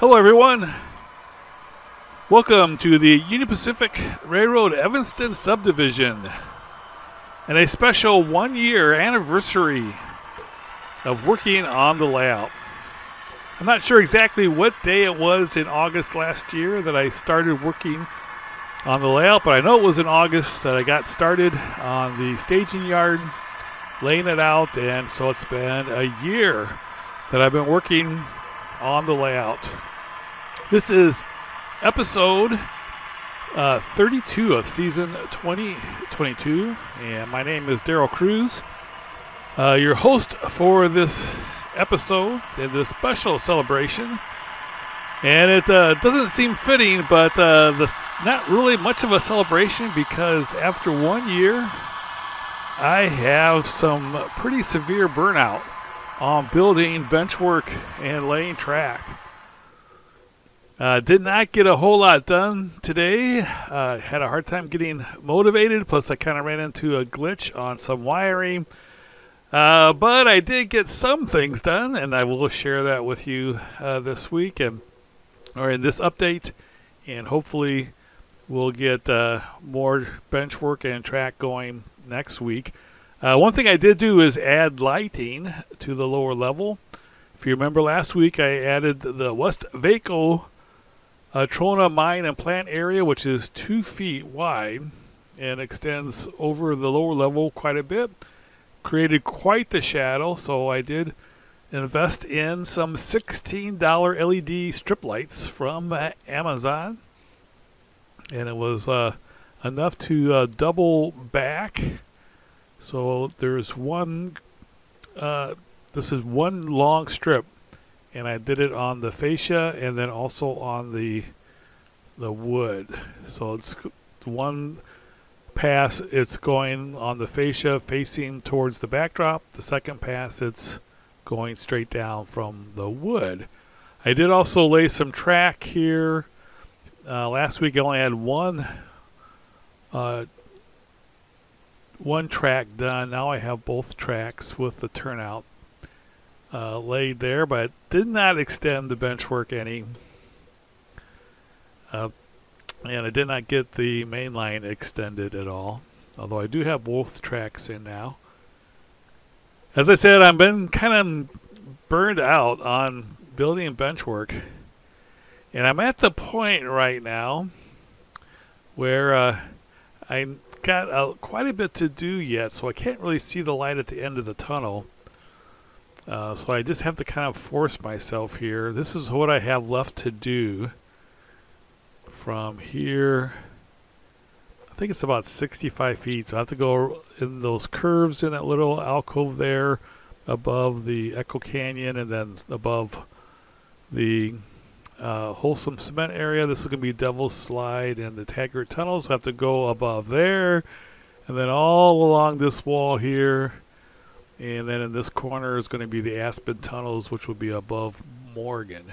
Hello everyone, welcome to the Union Pacific Railroad Evanston Subdivision and a special 1-year anniversary of working on the layout. I'm not sure exactly what day it was in August last year that I started working on the layout, but I know it was in August that I got started on the staging yard, laying it out, and so it's been a year that I've been working on the layout. This is episode 32 of season 2022, and my name is Daryl Kruse, your host for this episode and this special celebration. And it doesn't seem fitting, but not really much of a celebration because after 1 year, I have some pretty severe burnout on building bench work and laying track. Did not get a whole lot done today. Had a hard time getting motivated, plus I kind of ran into a glitch on some wiring. But I did get some things done, and I will share that with you this week or in this update, and hopefully we'll get more bench work and track going next week. One thing I did do is add lighting to the lower level. If you remember last week, I added the West Vaco Trona mine and plant area, which is 2 feet wide and extends over the lower level quite a bit. Created quite the shadow, so I did invest in some $16 LED strip lights from Amazon, and it was enough to double back. So there's one, this is one long strip, and I did it on the fascia and then also on the wood. So it's one pass, it's going on the fascia facing towards the backdrop. The second pass, it's going straight down from the wood. I did also lay some track here. Last week I only had one track done. Now I have both tracks with the turnout laid there, but did not extend the bench work any. And I did not get the main line extended at all, although I do have both tracks in now. As I said, I've been kind of burned out on building bench work, and I'm at the point right now where I got quite a bit to do yet, so I can't really see the light at the end of the tunnel. So I just have to kind of force myself here. This is what I have left to do from here. I think it's about 65 feet, so I have to go in those curves in that little alcove there above the Echo Canyon and then above the Wholesome Cement area. This is going to be Devil's Slide and the Taggart Tunnels. So I have to go above there and then all along this wall here. And then in this corner is going to be the Aspen Tunnels, which will be above Morgan.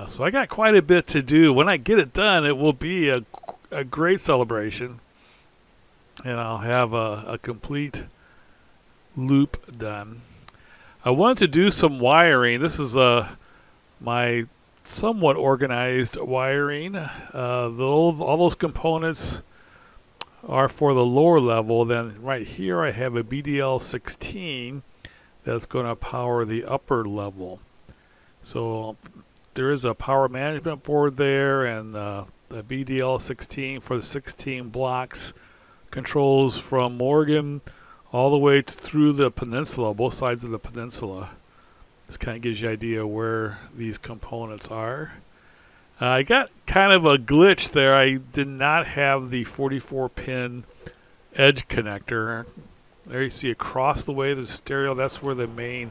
So I got quite a bit to do. When I get it done, it will be a great celebration. And I'll have a complete loop done. I wanted to do some wiring. This is my somewhat organized wiring. All those components are for the lower level. Then right here I have a BDL 16 that's going to power the upper level. So there is a power management board there, and the BDL 16 for the 16 blocks controls from Morgan all the way through the peninsula, both sides of the peninsula. This kind of gives you an idea where these components are. I got kind of a glitch there. I did not have the 44-pin edge connector. There you see across the way the stereo, that's where the main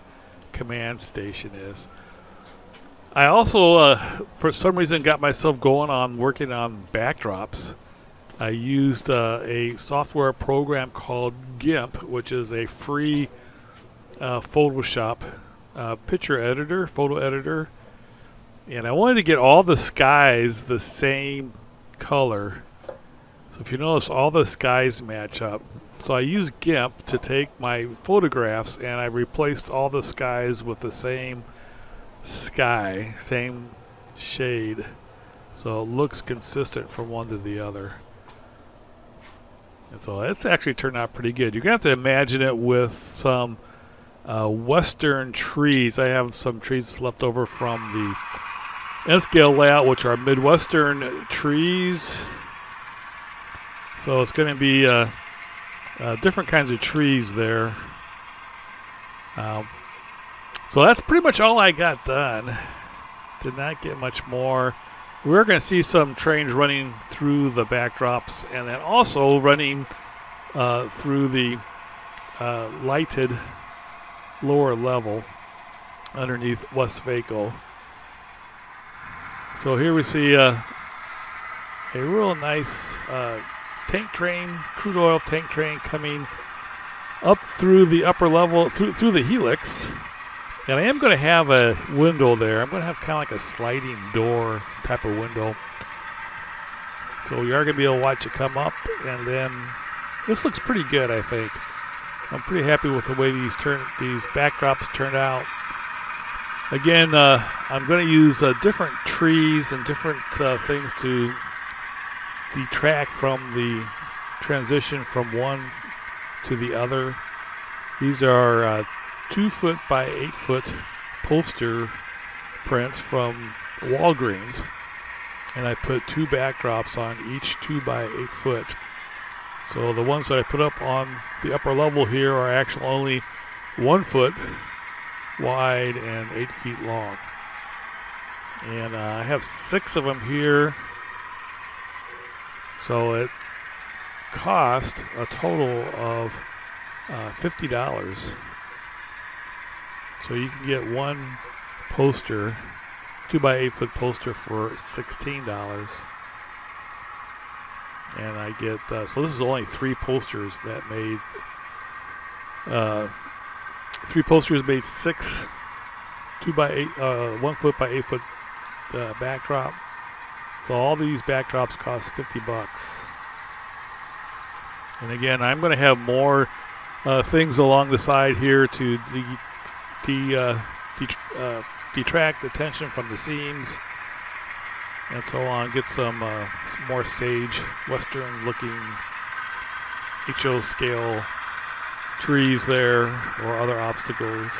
command station is. I also, for some reason, got myself going on working on backdrops. I used a software program called GIMP, which is a free Photoshop photo editor. And I wanted to get all the skies the same color. So if you notice, all the skies match up. So I used GIMP to take my photographs, and I replaced all the skies with the same sky, same shade. So it looks consistent from one to the other. And so it's actually turned out pretty good. You're going to have to imagine it with some western trees. I have some trees left over from the N-scale layout, which are Midwestern trees. So it's going to be different kinds of trees there. So that's pretty much all I got done. Did not get much more. We're going to see some trains running through the backdrops and then also running through the lighted lower level underneath West Vaco. So here we see a real nice tank train, crude oil tank train coming up through the upper level, through the helix. And I am going to have a window there. I'm going to have kind of like a sliding door type of window. So you are going to be able to watch it come up. And then this looks pretty good, I think. I'm pretty happy with the way these backdrops turned out. Again, I'm going to use different trees and different things to detract from the transition from one to the other. These are 2-foot by 8-foot poster prints from Walgreens, and I put 2 backdrops on each 2 by 8 foot. So the ones that I put up on the upper level here are actually only 1 foot wide and 8 feet long. And I have 6 of them here. So it cost a total of $50. So you can get one poster, 2 by 8 foot poster for $16. And I get, so this is only 3 posters that made, 3 posters made 6 2 by 8, 1 foot by 8 foot backdrop. So all these backdrops cost $50. And again, I'm going to have more things along the side here to detract the tension from the seams and so on. Get some more sage, western-looking HO scale trees there or other obstacles.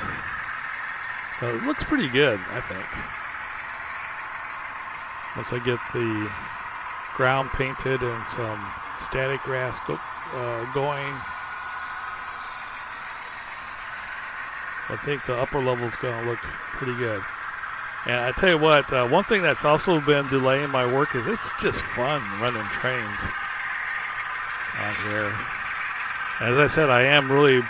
It looks pretty good, I think. Once I get the ground painted and some static grass going, I think the upper level is going to look pretty good. And I tell you what, one thing that's also been delaying my work is it's just fun running trains on here. As I said, I am really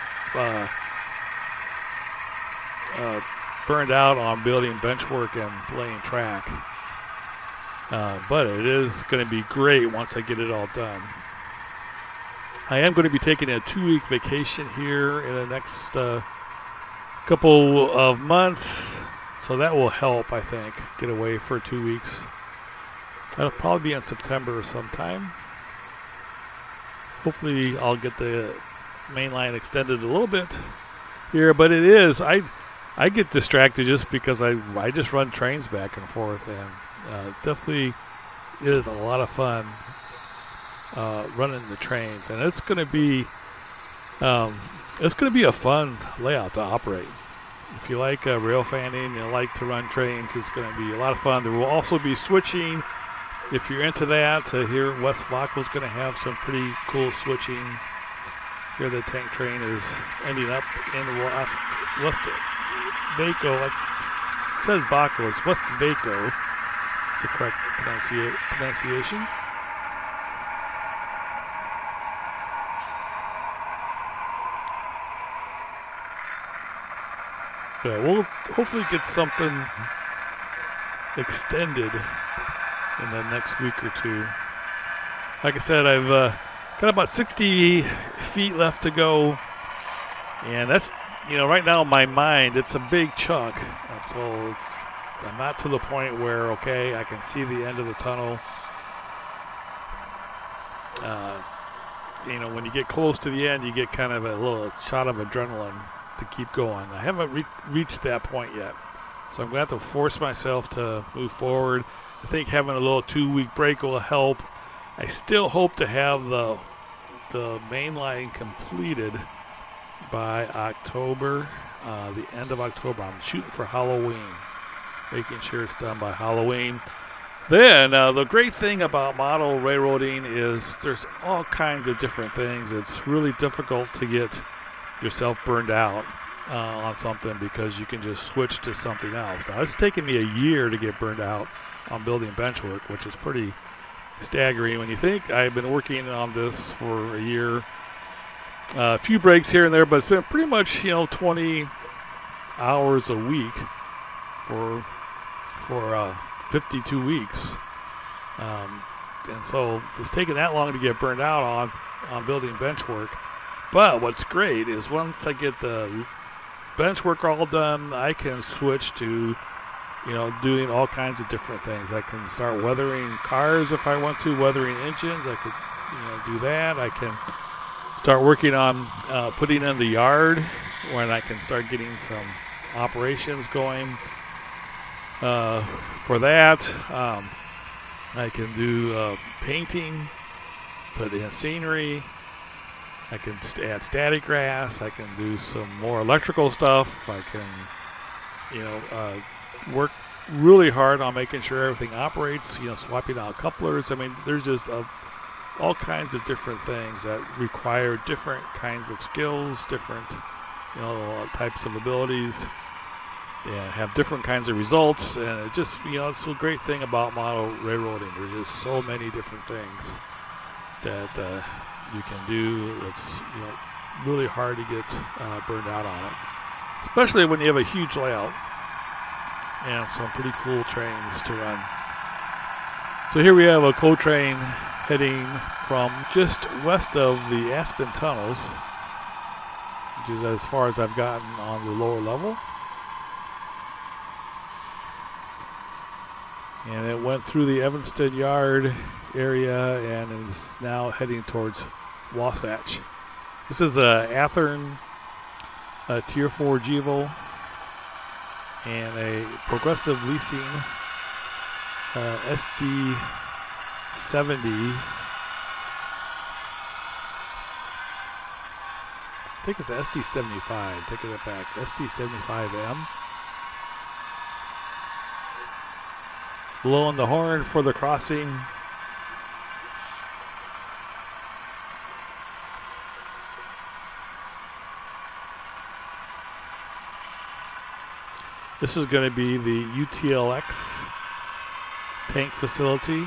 burned out on building bench work and laying track. But it is going to be great once I get it all done. I am going to be taking a 2-week vacation here in the next couple of months, so that will help, I think, get away for 2 weeks. That'll probably be in September sometime. Hopefully I'll get the main line extended a little bit here, but it is, I get distracted just because I just run trains back and forth, and definitely is a lot of fun running the trains, and it's going to be a fun layout to operate. If you like rail fanning and like to run trains, it's going to be a lot of fun. There will also be switching. If you're into that, here West Vaco is going to have some pretty cool switching. Here the tank train is ending up in West Vaco. Like it says Vaco, it's West Vaco. It's the correct pronunciation. But we'll hopefully get something extended in the next week or two. Like I said, I've got about 60 feet left to go, and that's, right now in my mind, it's a big chunk, and so I'm not to the point where, okay, I can see the end of the tunnel. When you get close to the end, you get kind of a little shot of adrenaline to keep going. I haven't reached that point yet. So I'm going to have to force myself to move forward. I think having a little 2-week break will help. I still hope to have the main line completed by October, the end of October. I'm shooting for Halloween, making sure it's done by Halloween. Then the great thing about model railroading is there's all kinds of different things. It's really difficult to get yourself burned out on something because you can just switch to something else. Now, it's taken me a year to get burned out on building bench work, which is pretty staggering when you think. I've been working on this for a year. A few breaks here and there, but it's been pretty much 20 hours a week for 52 weeks. And so it's taken that long to get burned out on building bench work. But what's great is once I get the bench work all done, I can switch to doing all kinds of different things. I can start weathering cars if I want to, weathering engines. I could do that. I can start working on putting in the yard when I can start getting some operations going. For that, I can do painting, put in scenery. I can add static grass. I can do some more electrical stuff. I can, work really hard on making sure everything operates. Swapping out couplers. I mean, there's just all kinds of different things that require different kinds of skills, different, types of abilities, and have different kinds of results. And it just, it's a great thing about model railroading. There's just so many different things that you can do. It's really hard to get burned out on it, especially when you have a huge layout and some pretty cool trains to run. So here we have a coal train heading from just west of the Aspen tunnels, which is as far as I've gotten on the lower level. And it went through the Evanston Yard area and is now heading towards Wasatch. This is a Athern Tier 4 GEVO and a Progressive Leasing SD70. I think it's SD75. Taking it back. SD75M. Blowing the horn for the crossing. This is going to be the UTLX tank facility.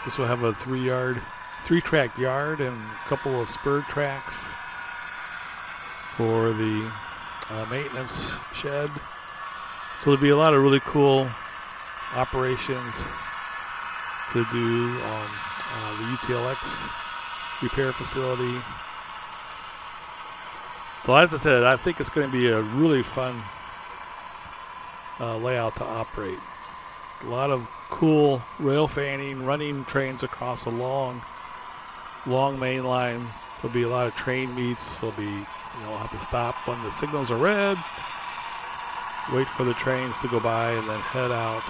This will have a 3-track yard and a couple of spur tracks for the maintenance shed. So there'll be a lot of really cool operations to do on the UTLX repair facility. So as I said, I think it's going to be a really fun layout to operate. A lot of cool rail fanning, running trains across a long main line. There'll be a lot of train meets. There'll be, have to stop when the signals are red, wait for the trains to go by, and then head out.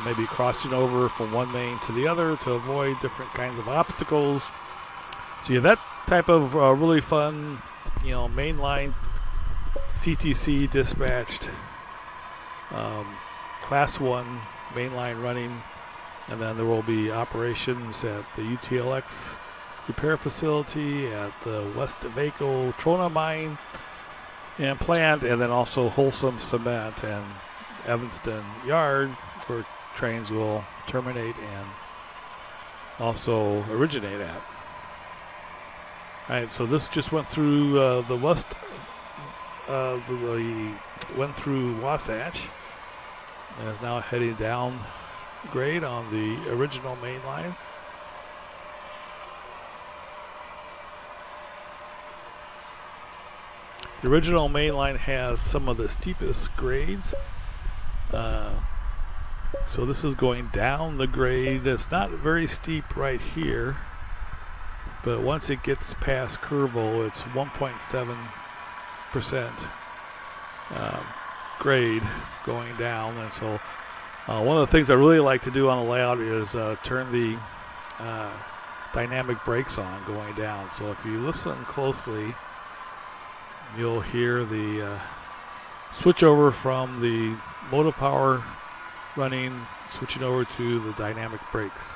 Maybe crossing over from one main to the other to avoid different kinds of obstacles. So you have that type of really fun, mainline CTC dispatched Class 1 mainline running, and then there will be operations at the UTLX repair facility, at the West Vaco Trona mine and plant, and then also Wholesome Cement and Evanston Yard, where trains will terminate and also originate at. All right, so this just went through the west, went through Wasatch, and is now heading down grade on the original main line. The original main line has some of the steepest grades. So this is going down the grade. It's not very steep right here, but once it gets past Kerrville, it's 1.7%. grade going down. And so one of the things I really like to do on the layout is turn the dynamic brakes on going down. So if you listen closely, you'll hear the switch over from the motive power running, switching over to the dynamic brakes.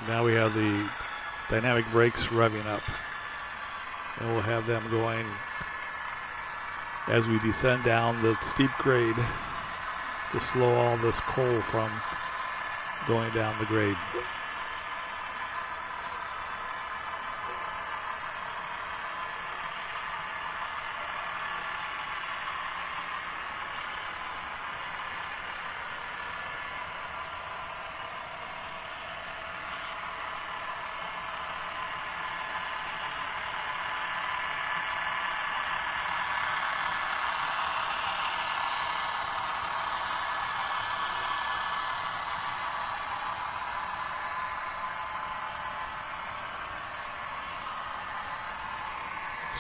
Now we have the dynamic brakes revving up, and we'll have them going as we descend down the steep grade to slow all this coal from going down the grade.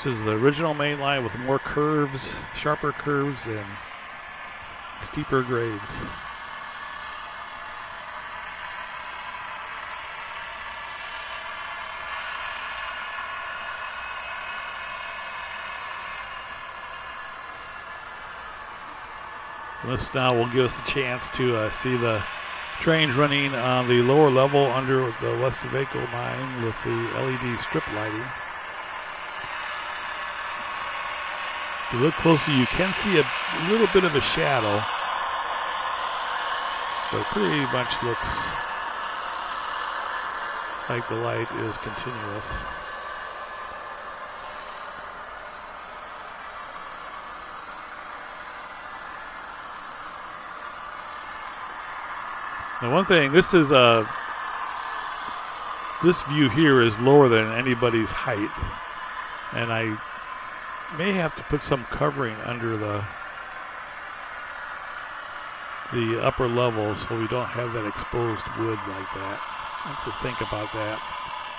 This is the original main line with more curves, sharper curves, and steeper grades. This now will give us a chance to see the trains running on the lower level under the West Vaco mine with the LED strip lighting. If you look closely, you can see a little bit of a shadow, but it pretty much looks like the light is continuous. Now, one thing, this view here is lower than anybody's height, and I may have to put some covering under the upper level so we don't have that exposed wood like that. I have to think about that.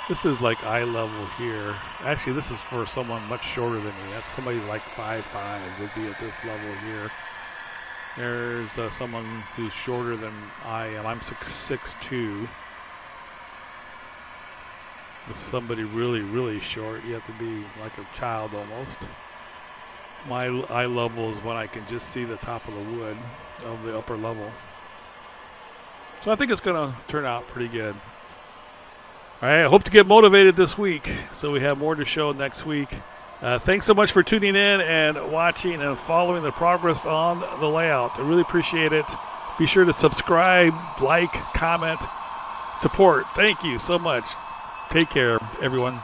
This is like eye level here. Actually, this is for someone much shorter than me. That's somebody like 5'5" would be at this level here. There's someone who's shorter than I am. I'm 6'2". With somebody really, really short, you have to be like a child almost. My eye level is when I can just see the top of the wood of the upper level. So I think it's going to turn out pretty good. All right, I hope to get motivated this week, so we have more to show next week. Thanks so much for tuning in and watching and following the progress on the layout. I really appreciate it. Be sure to subscribe, like, comment, support. Thank you so much. Take care, everyone.